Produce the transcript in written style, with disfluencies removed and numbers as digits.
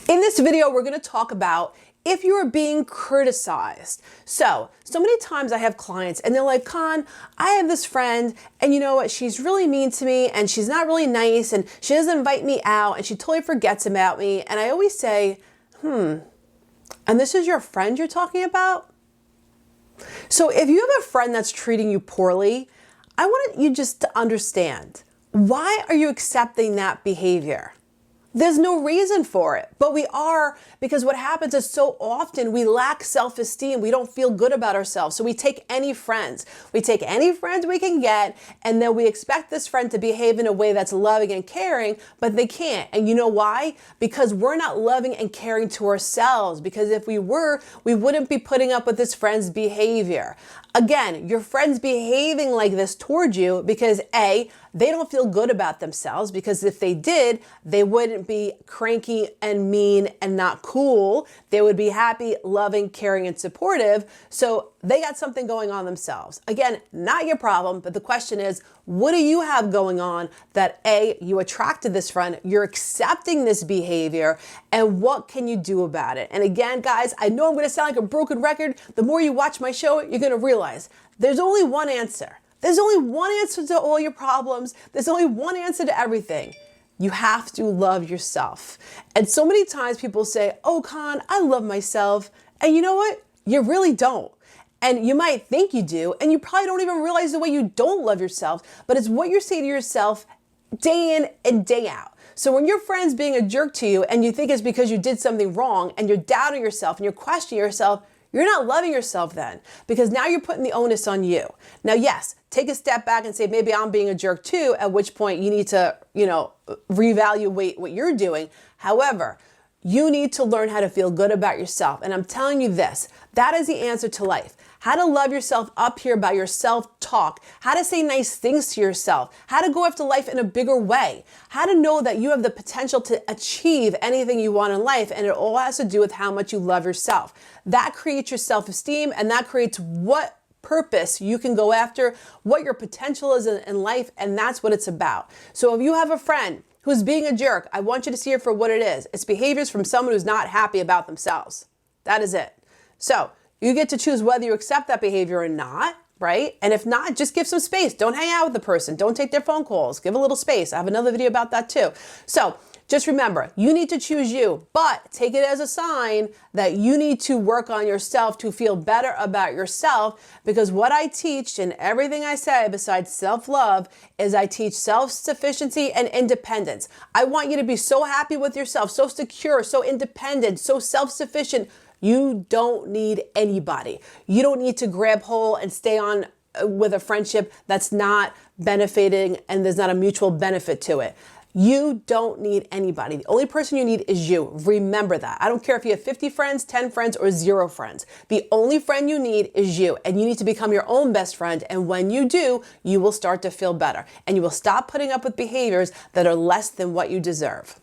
In this video, we're going to talk about if you are being criticized. So many times I have clients and they're like, Con, I have this friend and you know what? She's really mean to me and she's not really nice and she doesn't invite me out and she totally forgets about me. And I always say, and this is your friend you're talking about? So if you have a friend that's treating you poorly, I want you just to understand, why are you accepting that behavior? There's no reason for it, but we are, because what happens is so often we lack self-esteem. We don't feel good about ourselves. So we take any friends. We take any friends we can get, and then we expect this friend to behave in a way that's loving and caring, but they can't. And you know why? Because we're not loving and caring to ourselves. Because if we were, we wouldn't be putting up with this friend's behavior. Again, your friend's behaving like this towards you because A, they don't feel good about themselves, because if they did, they wouldn't be cranky and mean and not cool. They would be happy, loving, caring, and supportive. So they got something going on themselves. Again, not your problem, but the question is, what do you have going on that A, you attracted this friend, you're accepting this behavior, and what can you do about it? And again, guys, I know I'm going to sound like a broken record. The more you watch my show, you're going to realize there's only one answer. There's only one answer to all your problems. There's only one answer to everything. You have to love yourself. And so many times people say, oh, Con, I love myself. And you know what? You really don't. And you might think you do, and you probably don't even realize the way you don't love yourself, but it's what you say to yourself day in and day out. So when your friend's being a jerk to you and you think it's because you did something wrong and you're doubting yourself and you're questioning yourself, you're not loving yourself then, because now you're putting the onus on you. Now, yes, take a step back and say, maybe I'm being a jerk too, at which point you need to, reevaluate what you're doing. However, you need to learn how to feel good about yourself. And I'm telling you this, that is the answer to life. How to love yourself up here by your self-talk, how to say nice things to yourself, how to go after life in a bigger way, how to know that you have the potential to achieve anything you want in life, and it all has to do with how much you love yourself. That creates your self-esteem, and that creates what purpose you can go after, what your potential is in life, and that's what it's about. So if you have a friend who's being a jerk, I want you to see it for what it is. It's behaviors from someone who's not happy about themselves. That is it. So you get to choose whether you accept that behavior or not, right? And if not, just give some space. Don't hang out with the person. Don't take their phone calls. Give a little space. I have another video about that too. So just remember, you need to choose you, but take it as a sign that you need to work on yourself to feel better about yourself, because what I teach and everything I say besides self-love is I teach self-sufficiency and independence. I want you to be so happy with yourself, so secure, so independent, so self-sufficient. You don't need anybody. You don't need to grab hold and stay on with a friendship that's not benefiting and there's not a mutual benefit to it. You don't need anybody. The only person you need is you. Remember that. I don't care if you have 50 friends, 10 friends, or 0 friends. The only friend you need is you, and you need to become your own best friend. And when you do, you will start to feel better, and you will stop putting up with behaviors that are less than what you deserve.